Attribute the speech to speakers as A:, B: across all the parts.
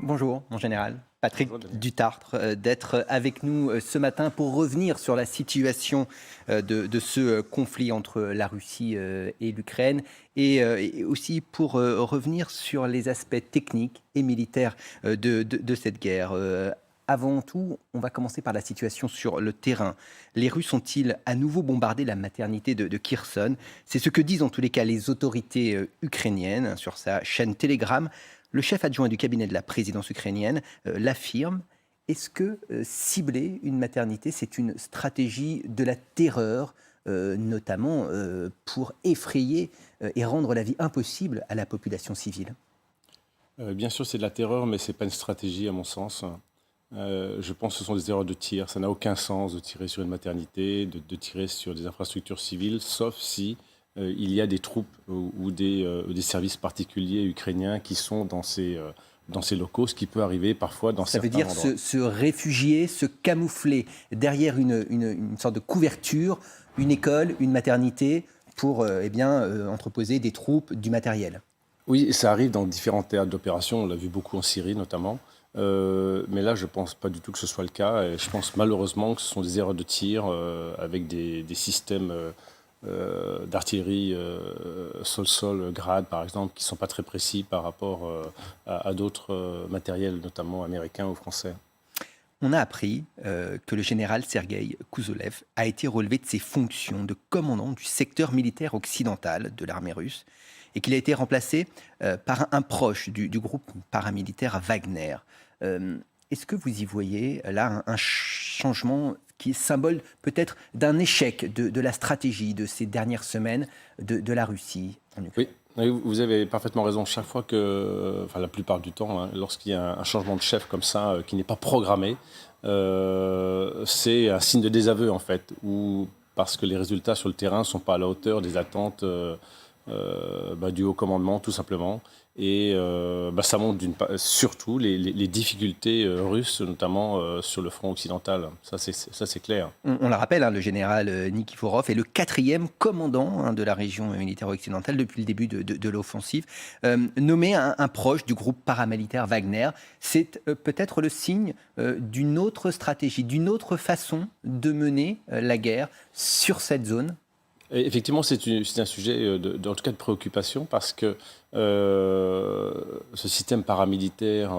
A: Bonjour, mon général. Patrick
B: Bonjour, Daniel.
A: Dutartre, d'être avec nous ce matin pour revenir sur la situation de ce conflit entre la Russie et l'Ukraine et aussi pour revenir sur les aspects techniques et militaires de cette guerre. Avant tout, on va commencer par la situation sur le terrain. Les Russes ont-ils à nouveau bombardé la maternité de Kherson? C'est ce que disent en tous les cas les autorités ukrainiennes sur sa chaîne Telegram. Le chef adjoint du cabinet de la présidence ukrainienne l'affirme. Est-ce que cibler une maternité, c'est une stratégie de la terreur, notamment pour effrayer et rendre la vie impossible à la population civile?
B: Bien sûr, c'est de la terreur, mais ce n'est pas une stratégie à mon sens. Je pense que ce sont des erreurs de tir. Ça n'a aucun sens de tirer sur une maternité, de tirer sur des infrastructures civiles, sauf si il y a des troupes ou des services particuliers ukrainiens qui sont dans ces locaux, ce qui peut arriver parfois dans
A: Ça veut
B: certains
A: dire
B: endroits.
A: se réfugier, se camoufler derrière une sorte de couverture, une école, une maternité, pour entreposer des troupes, du matériel.
B: Oui, et ça arrive dans différents théâtres d'opération. On l'a vu beaucoup en Syrie notamment. Mais là, je ne pense pas du tout que ce soit le cas. Et je pense malheureusement que ce sont des erreurs de tir avec des systèmes d'artillerie sol-sol, Grad par exemple, qui ne sont pas très précis par rapport à d'autres matériels, notamment américains ou français.
A: On a appris que le général Sergueï Kouzolev a été relevé de ses fonctions de commandant du secteur militaire occidental de l'armée russe et qu'il a été remplacé par un proche du groupe paramilitaire Wagner. Est-ce que vous y voyez là un changement qui est symbole peut-être d'un échec de la stratégie de ces dernières semaines de la Russie en Ukraine?
B: Oui. Oui, vous avez parfaitement raison. Chaque fois que, enfin la plupart du temps, hein, lorsqu'il y a un changement de chef comme ça, qui n'est pas programmé, c'est un signe de désaveu en fait, ou parce que les résultats sur le terrain ne sont pas à la hauteur des attentes du haut commandement, tout simplement. Et ça montre surtout les difficultés russes, notamment sur le front occidental. Ça, c'est clair.
A: On le rappelle, hein, le général Nikiforov est le quatrième commandant de la région militaire occidentale depuis le début de l'offensive, nommé un proche du groupe paramilitaire Wagner. C'est peut-être le signe d'une autre stratégie, d'une autre façon de mener la guerre sur cette zone.
B: Et effectivement, c'est un sujet en tout cas de préoccupation parce que ce système paramilitaire,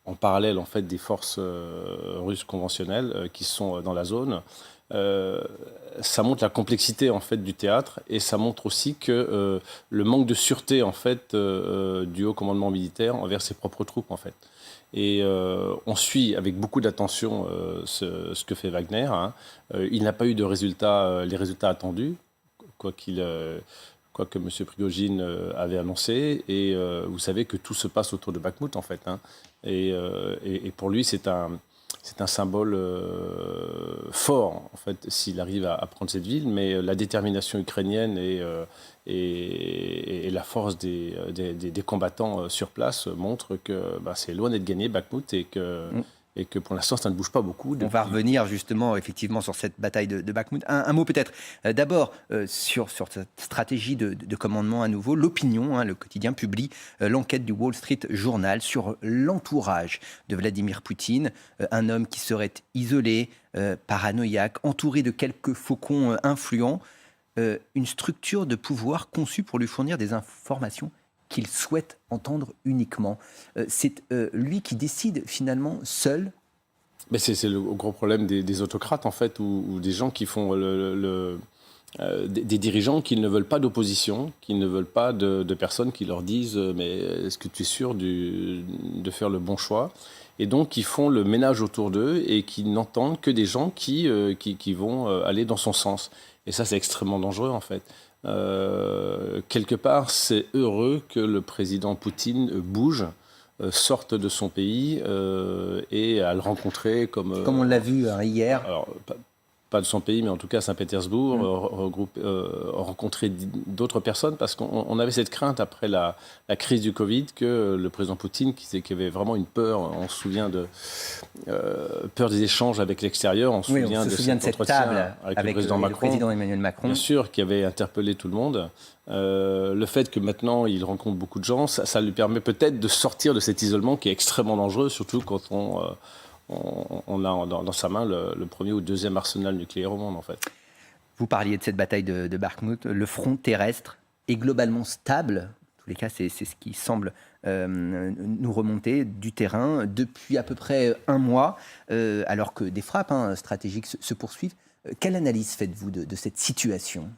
B: en parallèle en fait des forces russes conventionnelles qui sont dans la zone, ça montre la complexité en fait du théâtre et ça montre aussi que le manque de sûreté en fait du haut commandement militaire envers ses propres troupes en fait. Et on suit avec beaucoup d'attention ce que fait Wagner, hein. Il n'a pas eu de résultats, les résultats attendus, quoi que M. Prigojine avait annoncé. Et vous savez que tout se passe autour de Bakhmout, en fait, hein. Et pour lui, c'est un symbole fort, en fait, s'il arrive à prendre cette ville. Mais la détermination ukrainienne et la force des combattants sur place montrent que c'est loin d'être gagné, Bakhmout, et que pour l'instant, ça ne bouge pas beaucoup.
A: On va revenir justement effectivement sur cette bataille de Bakhmout. Un mot peut-être d'abord sur cette stratégie de commandement à nouveau. L'Opinion, hein, le quotidien, publie l'enquête du Wall Street Journal sur l'entourage de Vladimir Poutine, un homme qui serait isolé, paranoïaque, entouré de quelques faucons influents, une structure de pouvoir conçue pour lui fournir des informations qu'il souhaite entendre uniquement. C'est lui qui décide finalement seul.
B: Mais c'est le gros problème des autocrates, en fait, ou des gens qui font des dirigeants qui ne veulent pas d'opposition, qui ne veulent pas de personnes qui leur disent mais est-ce que tu es sûr de faire le bon choix? Et donc qui font le ménage autour d'eux et qui n'entendent que des gens qui vont aller dans son sens. Et ça, c'est extrêmement dangereux, en fait. Quelque part, c'est heureux que le président Poutine bouge, sorte de son pays et à le rencontrer comme...
A: Comme on l'a vu hier.
B: Alors, pas de son pays, mais en tout cas à Saint-Pétersbourg, rencontrer d'autres personnes, parce qu'on avait cette crainte après la crise du Covid que le président Poutine, qui disait qu'il y avait vraiment une peur, on se souvient peur des échanges avec l'extérieur, on se souvient
A: de
B: cet
A: cette table
B: avec le président Macron,
A: le président Emmanuel Macron.
B: Bien sûr, qui avait interpellé tout le monde. Le fait que maintenant il rencontre beaucoup de gens, ça lui permet peut-être de sortir de cet isolement qui est extrêmement dangereux, surtout quand on a dans sa main le premier ou deuxième arsenal nucléaire au monde, en fait.
A: Vous parliez de cette bataille de Bakhmout. Le front terrestre est globalement stable. En tous les cas, c'est ce qui semble nous remonter du terrain depuis à peu près un mois, alors que des frappes stratégiques se poursuivent. Quelle analyse faites-vous de cette situation ?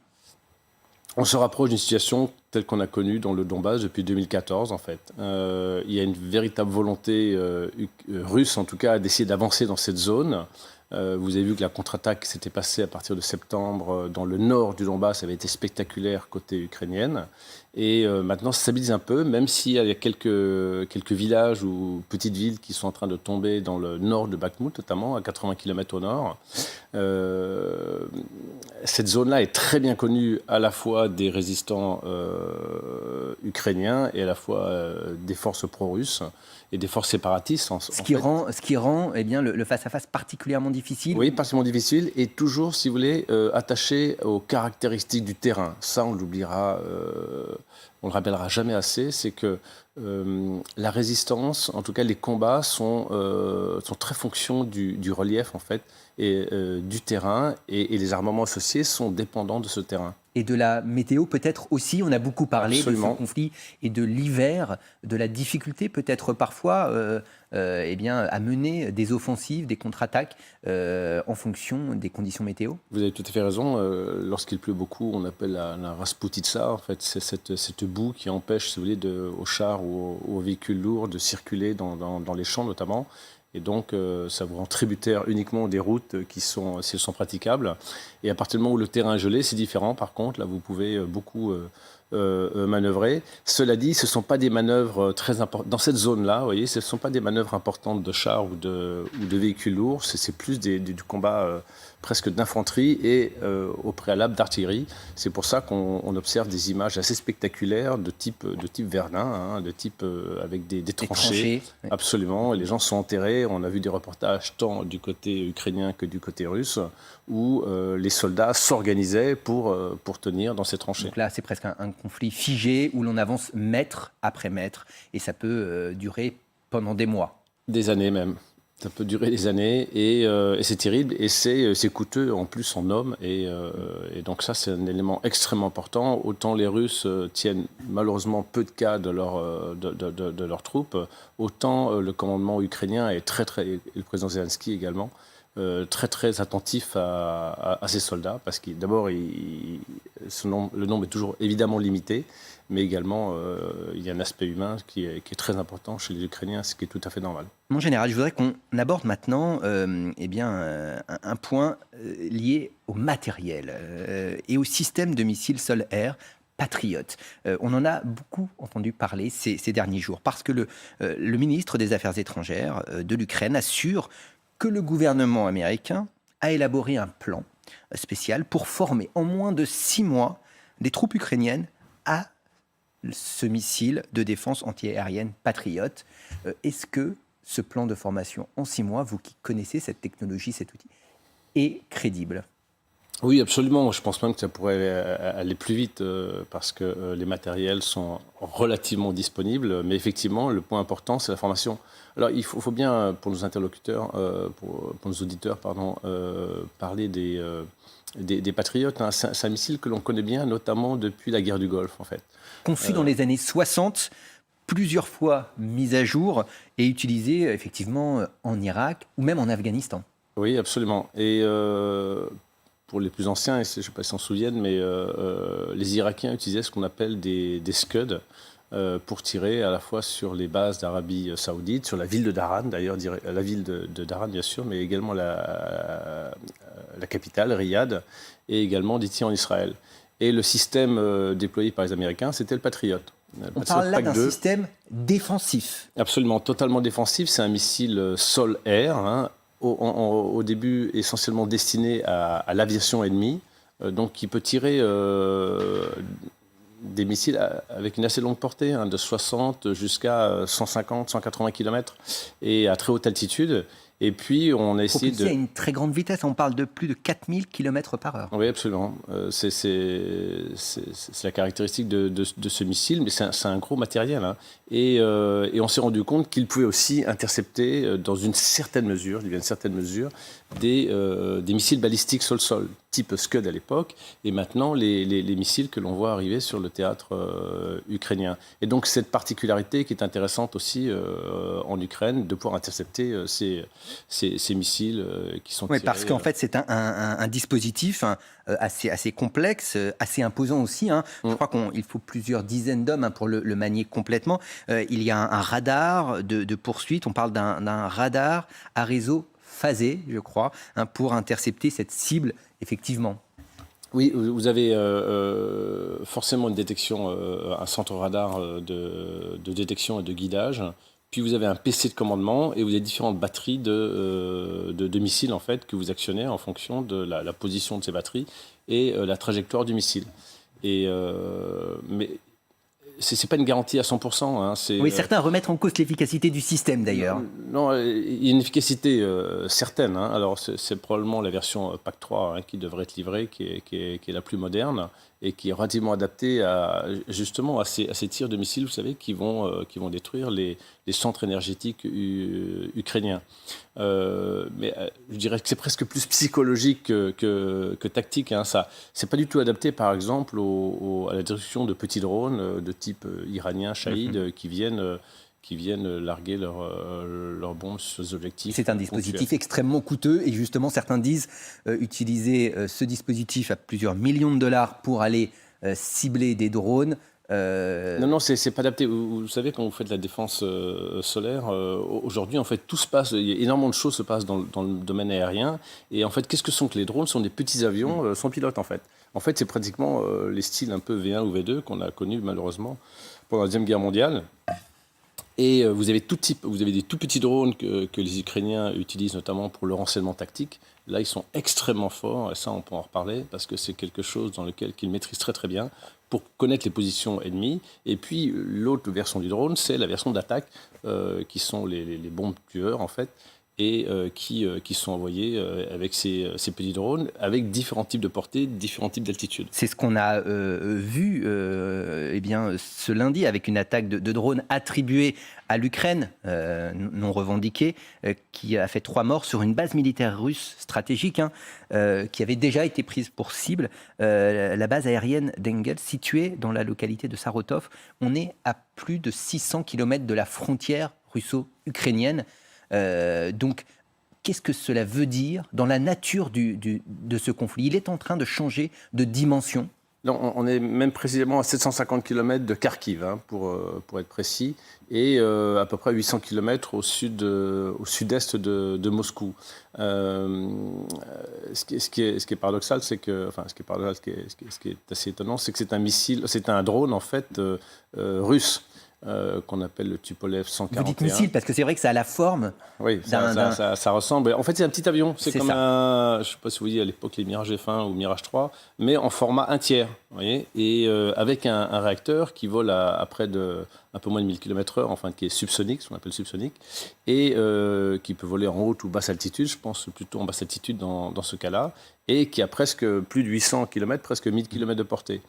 B: On se rapproche d'une situation telle qu'on a connue dans le Donbass depuis 2014, en fait. Il y a une véritable volonté russe, en tout cas, d'essayer d'avancer dans cette zone. Vous avez vu que la contre-attaque qui s'était passée à partir de septembre dans le nord du Donbass avait été spectaculaire côté ukrainienne. Et maintenant, ça stabilise un peu, même s'il y a quelques villages ou petites villes qui sont en train de tomber dans le nord de Bakhmout, notamment à 80 km au nord. Cette zone-là est très bien connue à la fois des résistants ukrainiens et à la fois des forces pro-russes et des forces séparatistes.
A: Ce qui rend eh bien, le face-à-face particulièrement difficile.
B: Oui, particulièrement difficile et toujours, si vous voulez, attaché aux caractéristiques du terrain. Ça, on l'oubliera, on le rappellera jamais assez, c'est que la résistance, en tout cas les combats, sont très fonction du relief, en fait, et du terrain, et les armements associés sont dépendants de ce terrain.
A: Et de la météo peut-être aussi, on a beaucoup parlé
B: Absolument.
A: de ce conflit et de l'hiver, de la difficulté peut-être parfois eh bien, à mener des offensives, des contre-attaques en fonction des conditions météo.
B: Vous avez tout à fait raison, lorsqu'il pleut beaucoup, on appelle la rasputitsa, en fait, c'est cette boue qui empêche, si vous voulez, aux chars ou aux véhicules lourds de circuler dans les champs notamment. Et donc, ça vous rend tributaire uniquement des routes si elles sont praticables. Et à partir du moment où le terrain est gelé, c'est différent. Par contre, là, vous pouvez beaucoup manœuvrer. Cela dit, ce ne sont pas des manœuvres très importantes. Dans cette zone-là, vous voyez, ce ne sont pas des manœuvres importantes de chars ou de véhicules lourds. C'est plus du combat presque d'infanterie et au préalable d'artillerie. C'est pour ça qu'on observe des images assez spectaculaires de type Verdun, de type avec des tranchées.
A: Oui.
B: Absolument. Et les gens sont enterrés. On a vu des reportages tant du côté ukrainien que du côté russe où les soldats s'organisaient pour tenir dans ces tranchées.
A: Donc là, c'est presque un conflit figé où l'on avance mètre après mètre et ça peut durer pendant des mois.
B: Des années même. Ça peut durer des années et c'est terrible et c'est coûteux en plus en hommes et donc ça c'est un élément extrêmement important. Autant les Russes tiennent malheureusement peu de cas de leurs troupes, autant le commandement ukrainien est et le président Zelensky également, très très attentif à ces soldats parce que d'abord le nombre est toujours évidemment limité, mais également il y a un aspect humain qui est très important chez les Ukrainiens, ce qui est tout à fait normal.
A: Mon général, je voudrais qu'on aborde maintenant un point lié au matériel et au système de missiles sol-air Patriot. On en a beaucoup entendu parler ces derniers jours parce que le ministre des Affaires étrangères de l'Ukraine assure que le gouvernement américain a élaboré un plan spécial pour former en moins de 6 mois des troupes ukrainiennes à ce missile de défense antiaérienne Patriot. Est-ce que ce plan de formation en 6 mois, vous qui connaissez cette technologie, cet outil, est crédible ?
B: Oui, absolument. Je pense même que ça pourrait aller plus vite parce que les matériels sont relativement disponibles. Mais effectivement, le point important, c'est la formation. Alors, il faut bien, pour nos interlocuteurs, pour nos auditeurs, parler des Patriotes. Hein. C'est un missile que l'on connaît bien, notamment depuis la guerre du Golfe, en fait.
A: Conçu dans les années 60, plusieurs fois mis à jour et utilisé effectivement en Irak ou même en Afghanistan.
B: Oui, absolument. Et pour les plus anciens, je ne sais pas si on se souvienne, mais les Irakiens utilisaient ce qu'on appelle des Scud pour tirer à la fois sur les bases d'Arabie Saoudite, sur la ville de Daran, d'ailleurs, la ville de Daran, bien sûr, mais également la capitale, Riyad, et également d'ici en Israël. Et le système déployé par les Américains, c'était le Patriot.
A: On parle là d'un système défensif.
B: Absolument, totalement défensif. C'est un missile sol-air, hein, au début essentiellement destiné à l'aviation ennemie, donc qui peut tirer des missiles avec une assez longue portée, de 60 jusqu'à 150, 180 km, et à très haute altitude. Et puis, on a essayé
A: propulsé à une très grande vitesse, on parle de plus de 4000 km par heure.
B: Oui, absolument. C'est la caractéristique de ce missile, mais c'est un gros matériel. Hein. Et on s'est rendu compte qu'il pouvait aussi intercepter, dans une certaine mesure, des missiles balistiques sol-sol, type Scud à l'époque, et maintenant les missiles que l'on voit arriver sur le théâtre ukrainien. Et donc cette particularité qui est intéressante aussi en Ukraine, de pouvoir intercepter ces missiles qui sont tirés.
A: Oui, parce qu'en fait, c'est un dispositif assez complexe, assez imposant aussi. Hein. Je crois qu'il faut plusieurs dizaines d'hommes pour le manier complètement. Il y a un radar de poursuite. On parle d'un radar à réseau phasé, je crois, pour intercepter cette cible, effectivement.
B: Oui, vous avez forcément une détection, un centre radar de détection et de guidage. Puis vous avez un PC de commandement et vous avez différentes batteries de missiles en fait, que vous actionnez en fonction de la position de ces batteries et la trajectoire du missile. Mais ce n'est pas une garantie à 100%. Hein,
A: oui, certains remettent en cause l'efficacité du système d'ailleurs.
B: Non, il y a une efficacité certaine. Hein. Alors c'est probablement la version PAC 3 qui devrait être livrée, qui est la plus moderne et qui est relativement adaptée justement à ces tirs de missiles, vous savez, qui vont détruire les centres énergétiques ukrainiens. Mais je dirais que c'est presque plus psychologique que tactique. Hein. Ça, c'est pas du tout adapté, par exemple, à la destruction de petits drones de type iranien, Shahid, qui viennent larguer leurs bombes sur les objectifs.
A: C'est un dispositif extrêmement coûteux et justement certains disent utiliser ce dispositif à plusieurs millions de dollars pour aller cibler des drones.
B: Non, c'est pas adapté. Vous savez, quand vous faites la défense solaire, aujourd'hui, en fait, tout se passe, il y a énormément de choses se passent dans le domaine aérien. Et en fait, qu'est-ce que sont que les drones? Ce sont des petits avions sans pilote, en fait. En fait, c'est pratiquement les styles un peu V1 ou V2 qu'on a connus, malheureusement, pendant la Deuxième Guerre mondiale. Et vous avez des tout petits drones que les Ukrainiens utilisent notamment pour le renseignement tactique. Là, ils sont extrêmement forts, et ça, on peut en reparler, parce que c'est quelque chose dans lequel ils maîtrisent très très bien pour connaître les positions ennemies. Et puis, l'autre version du drone, c'est la version d'attaque, qui sont les bombes tueurs, en fait, et qui sont envoyés avec ces petits drones, avec différents types de portées, différents types d'altitude.
A: C'est ce qu'on a vu ce lundi avec une attaque de drones attribuée à l'Ukraine, non revendiquée, qui a fait 3 morts sur une base militaire russe stratégique, qui avait déjà été prise pour cible, la base aérienne d'Engels, située dans la localité de Saratov. On est à plus de 600 km de la frontière russo-ukrainienne. Donc, qu'est-ce que cela veut dire dans la nature de ce conflit? Il est en train de changer de dimension.
B: Non, on est même précisément à 750 km de Kharkiv, pour être précis, et à peu près 800 km au sud-est de Moscou. Ce qui est paradoxal, c'est que, ce qui est assez étonnant, c'est que c'est un drone en fait russe. Qu'on appelle le Tupolev 141.
A: Vous dites missile parce que c'est vrai que ça a la forme.
B: Oui, ça ressemble. En fait, c'est un petit avion. C'est comme je ne sais pas si vous voyez à l'époque les Mirage F1 ou Mirage 3, mais en format 1/3. Vous voyez, et avec un réacteur qui vole à près de un peu moins de 1000 km/h, enfin qui est subsonique, ce qu'on appelle subsonique, et qui peut voler en haute ou basse altitude. Je pense plutôt en basse altitude dans ce cas-là, et qui a presque plus de 800 km, presque 1000 km de portée.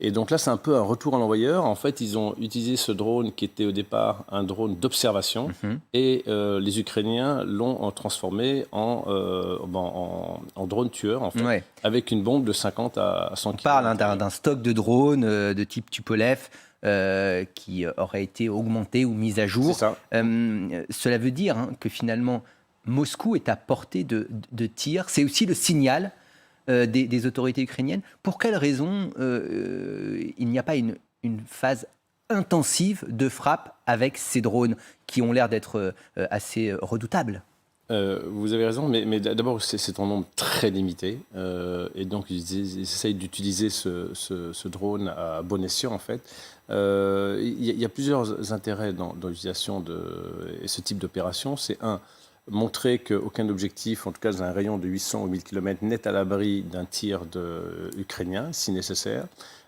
B: Et donc là, c'est un peu un retour à l'envoyeur. En fait, ils ont utilisé ce drone qui était au départ un drone d'observation, et les Ukrainiens l'ont transformé en drone tueur, en fait, avec une bombe de 50 à 100 kg.
A: On parle d'un stock de drones de type Tupolev qui aurait été augmenté ou mis à jour.
B: C'est ça.
A: Cela veut dire que finalement, Moscou est à portée de tir. C'est aussi le signal des autorités ukrainiennes. Pour quelle raison il n'y a pas une phase intensive de frappe avec ces drones qui ont l'air d'être assez redoutables?
B: Vous avez raison, mais d'abord, c'est un nombre très limité. Et donc, ils essayent d'utiliser ce drone à bon escient, en fait. Il y a plusieurs intérêts dans l'utilisation de ce type d'opération. C'est montrer qu'aucun objectif, en tout cas dans un rayon de 800 ou 1000 km, n'est à l'abri d'un tir ukrainien, si nécessaire.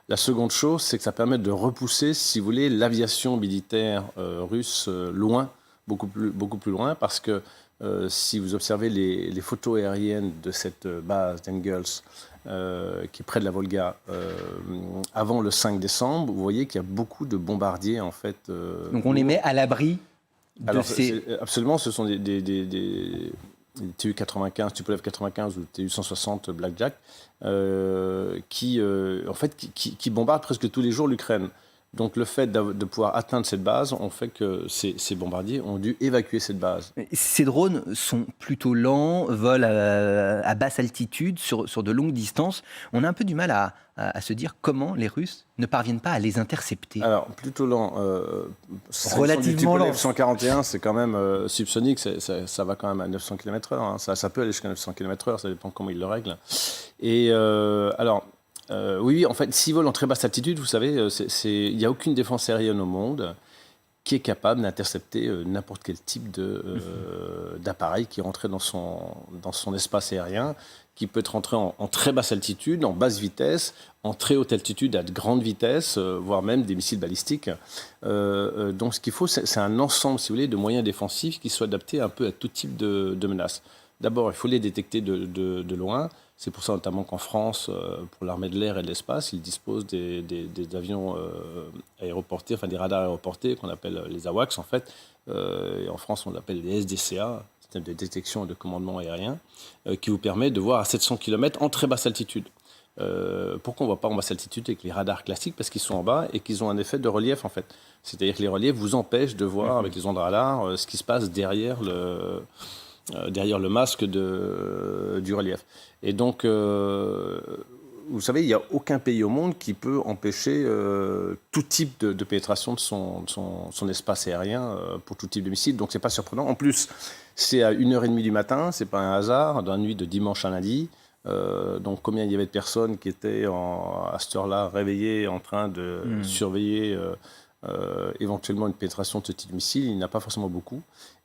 B: La seconde chose, c'est que ça permet de repousser, si vous voulez, l'aviation militaire russe loin, beaucoup plus loin, parce que si vous observez les photos aériennes de cette base d'Engels, qui est près de la Volga, avant le 5 décembre, vous voyez qu'il y a beaucoup de bombardiers, en fait.
A: Donc on les met à l'abri de
B: Alors,
A: ces...
B: absolument, ce sont des Tu-95, Tupolev 95 ou Tu-160 Blackjack, qui bombardent presque tous les jours l'Ukraine. Donc le fait de pouvoir atteindre cette base, on fait que ces bombardiers ont dû évacuer cette base.
A: Ces drones sont plutôt lents, volent à basse altitude, sur de longues distances. On a un peu du mal à se dire comment les Russes ne parviennent pas à les intercepter.
B: Alors, plutôt lent.
A: Relativement lent.
B: Le 141, c'est quand même subsonique, ça va quand même à 900 km/h. Hein. Ça peut aller jusqu'à 900 km/h, ça dépend comment ils le règlent. Et oui, en fait, s'ils volent en très basse altitude, vous savez, il n'y a aucune défense aérienne au monde qui est capable d'intercepter n'importe quel type d'appareil qui est rentré dans son espace aérien, qui peut être rentré en très basse altitude, en basse vitesse, en très haute altitude, à de grandes vitesses, voire même des missiles balistiques. Donc ce qu'il faut, c'est un ensemble, si vous voulez, de moyens défensifs qui soient adaptés un peu à tout type de menaces. D'abord, il faut les détecter de loin. C'est pour ça notamment qu'en France, pour l'armée de l'air et de l'espace, ils disposent des avions aéroportés, enfin des radars aéroportés qu'on appelle les AWACS en fait. Et en France, on l'appelle les SDCA, système de détection et de commandement aérien, qui vous permet de voir à 700 km en très basse altitude. Pourquoi on ne voit pas en basse altitude avec les radars classiques? Parce qu'ils sont en bas et qu'ils ont un effet de relief en fait. C'est-à-dire que les reliefs vous empêchent de voir avec les ondes radar ce qui se passe derrière le masque du relief. Et donc, vous savez, il n'y a aucun pays au monde qui peut empêcher tout type de pénétration de son espace aérien pour tout type de missile. Donc, ce n'est pas surprenant. En plus, c'est à 1h30 du matin, ce n'est pas un hasard, dans la nuit de dimanche à lundi. Donc, combien il y avait de personnes qui étaient à cette heure-là réveillées en train de surveiller éventuellement une pénétration de ce type de missile? Il n'y en a pas forcément beaucoup.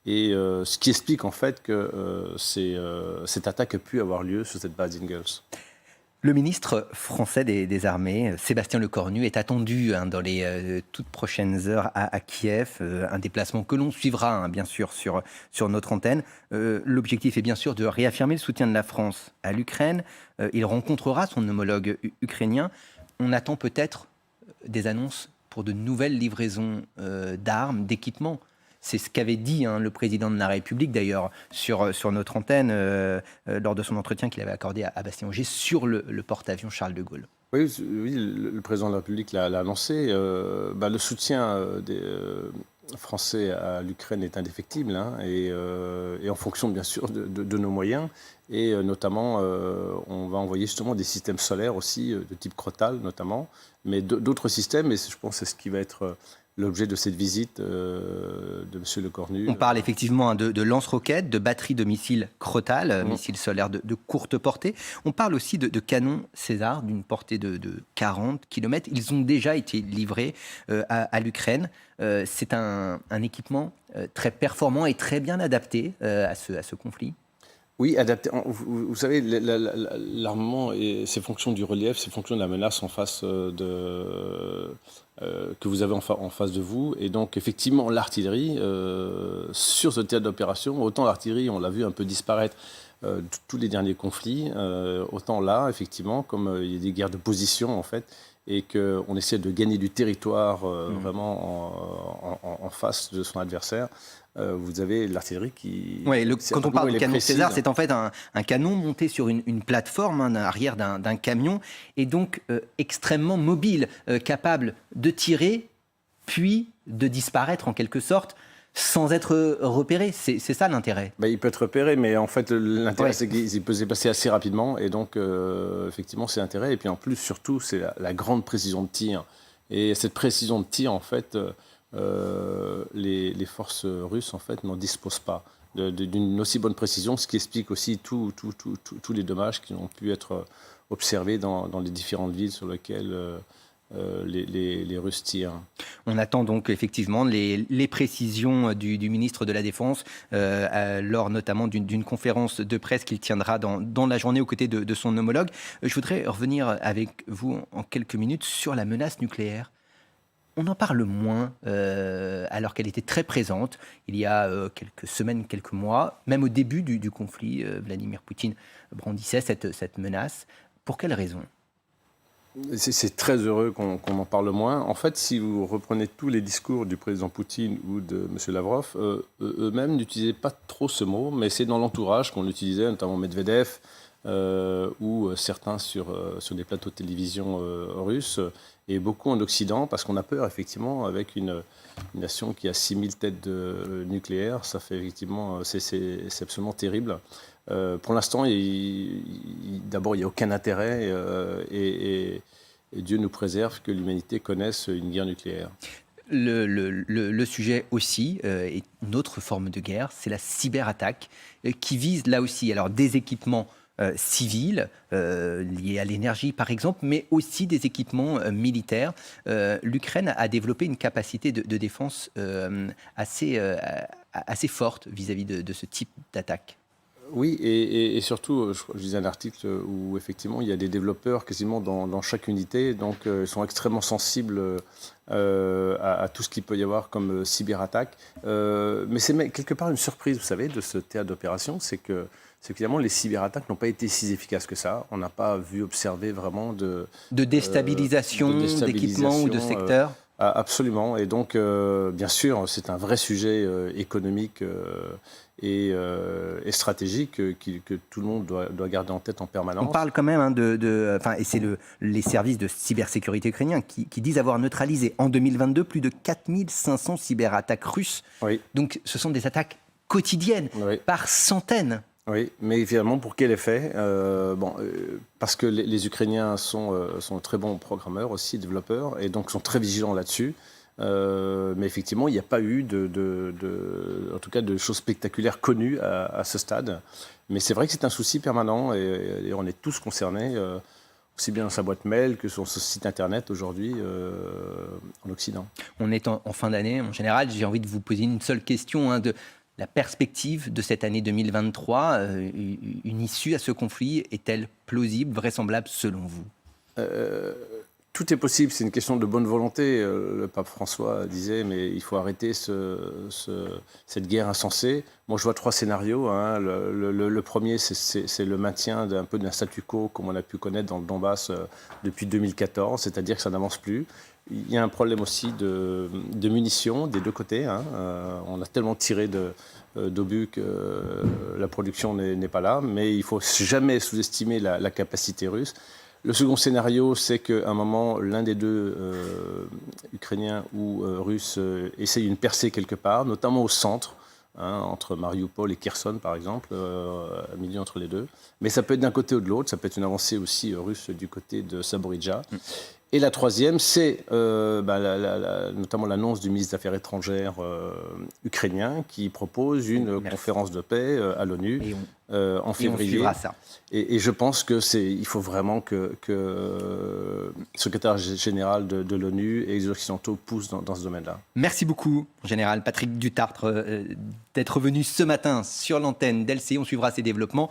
B: Et ce qui explique en fait que cette attaque a pu avoir lieu sur cette base d'Ingalls.
A: Le ministre français des Armées, Sébastien Lecornu, est attendu dans les toutes prochaines heures à Kiev. Un déplacement que l'on suivra, bien sûr, sur notre antenne. L'objectif est bien sûr de réaffirmer le soutien de la France à l'Ukraine. Il rencontrera son homologue ukrainien. On attend peut-être des annonces pour de nouvelles livraisons d'armes, d'équipements. C'est ce qu'avait dit le président de la République, d'ailleurs, sur notre antenne, lors de son entretien qu'il avait accordé à Bastien Auger sur le porte-avions Charles de Gaulle.
B: Oui, le président de la République l'a annoncé. Le soutien des Français à l'Ukraine est indéfectible, et en fonction, bien sûr, de nos moyens. Et notamment, on va envoyer justement des systèmes solaires aussi, de type Crotale notamment, mais d'autres systèmes, et je pense que c'est ce qui va être l'objet de cette visite de M. Lecornu.
A: On parle effectivement de lance-roquettes, de batteries de missiles Crotale, missiles solaires de courte portée. On parle aussi de canons César d'une portée de 40 km. Ils ont déjà été livrés à l'Ukraine. C'est un équipement très performant et très bien adapté à ce conflit.
B: Oui, adapté. Vous savez, l'armement et ses fonctions du relief, ses fonctions de la menace en face que vous avez en face de vous. Et donc, effectivement, l'artillerie, sur ce théâtre d'opération, autant l'artillerie, on l'a vu un peu disparaître tous les derniers conflits, autant là, effectivement, comme il y a des guerres de position, en fait, et qu'on essaie de gagner du territoire vraiment en face de son adversaire, vous avez l'artillerie qui...
A: Ouais, quand on parle de canon César, c'est en fait un canon monté sur une plateforme arrière d'un camion, et donc extrêmement mobile, capable de tirer, puis de disparaître en quelque sorte, sans être repéré. C'est ça l'intérêt.
B: Il peut être repéré, mais en fait, l'intérêt, c'est qu'il peut se déplacer assez rapidement. Et donc, effectivement, c'est l'intérêt. Et puis, en plus, surtout, c'est la grande précision de tir. Et cette précision de tir, en fait, les forces russes, en fait, n'en disposent pas d'une aussi bonne précision, ce qui explique aussi tous les dommages qui ont pu être observés dans les différentes villes sur lesquelles les Russes tirent.
A: On attend donc effectivement les précisions du ministre de la Défense lors notamment d'une conférence de presse qu'il tiendra dans la journée aux côtés de son homologue. Je voudrais revenir avec vous en quelques minutes sur la menace nucléaire. On en parle moins alors qu'elle était très présente il y a quelques semaines, quelques mois. Même au début du conflit, Vladimir Poutine brandissait cette menace. Pour quelles raisons ?
B: C'est très heureux qu'on en parle moins. En fait, si vous reprenez tous les discours du président Poutine ou de M. Lavrov, eux-mêmes n'utilisaient pas trop ce mot, mais c'est dans l'entourage qu'on l'utilisait, notamment Medvedev ou certains sur des plateaux de télévision russes, et beaucoup en Occident, parce qu'on a peur, effectivement, avec une nation qui a 6000 têtes de nucléaire, ça fait effectivement, c'est absolument terrible. Pour l'instant, d'abord, il n'y a aucun intérêt et Dieu nous préserve que l'humanité connaisse une guerre nucléaire.
A: Le sujet aussi est une autre forme de guerre, c'est la cyberattaque qui vise là aussi alors, des équipements civils liés à l'énergie par exemple, mais aussi des équipements militaires. L'Ukraine a développé une capacité de défense assez forte vis-à-vis de ce type d'attaque.
B: Oui, et surtout, je lisais un article où effectivement il y a des développeurs quasiment dans chaque unité, donc ils sont extrêmement sensibles à tout ce qu'il peut y avoir comme cyberattaque. Mais c'est quelque part une surprise, vous savez, de ce théâtre d'opération, c'est que finalement les cyberattaques n'ont pas été si efficaces que ça. On n'a pas vu observer vraiment de
A: déstabilisation d'équipements ou de secteurs.
B: Absolument. Et donc, bien sûr, c'est un vrai sujet économique et stratégique que tout le monde doit garder en tête en permanence.
A: On parle quand même et c'est les services de cybersécurité ukrainiens qui disent avoir neutralisé en 2022 plus de 4500 cyberattaques russes.
B: Oui.
A: Donc ce sont des attaques quotidiennes, oui, par centaines.
B: Oui, mais finalement, pour quel effet parce que les Ukrainiens sont très bons programmeurs aussi, développeurs, et donc sont très vigilants là-dessus. Mais effectivement, il n'y a pas eu en tout cas, de choses spectaculaires connues à ce stade. Mais c'est vrai que c'est un souci permanent et on est tous concernés, aussi bien dans sa boîte mail que sur ce site internet aujourd'hui en Occident.
A: On est en fin d'année. En général, j'ai envie de vous poser une seule question de la perspective de cette année 2023. Une issue à ce conflit est-elle plausible, vraisemblable selon vous ?
B: Tout est possible, c'est une question de bonne volonté. Le pape François disait, mais il faut arrêter cette guerre insensée. Moi, je vois 3 scénarios. Hein. Le premier, c'est le maintien d'un peu d'un statu quo, comme on a pu connaître dans le Donbass depuis 2014, c'est-à-dire que ça n'avance plus. Il y a un problème aussi de munitions des deux côtés. Hein. On a tellement tiré d'obus que la production n'est pas là, mais il ne faut jamais sous-estimer la capacité russe. Le second scénario, c'est qu'à un moment, l'un des deux, ukrainiens ou russes, essaye une percée quelque part, notamment au centre, hein, entre Mariupol et Kherson, par exemple, à milieu entre les deux. Mais ça peut être d'un côté ou de l'autre, ça peut être une avancée aussi russe du côté de Zaporijjia. Et la troisième, c'est notamment l'annonce du ministre des Affaires étrangères ukrainien qui propose une conférence de paix à l'ONU en février.
A: Et on suivra ça.
B: Et je pense qu'il faut vraiment que le secrétaire général de l'ONU et les Occidentaux poussent dans ce domaine-là.
A: Merci beaucoup, Général Patrick Dutartre, d'être venu ce matin sur l'antenne d'LCI. On suivra ces développements.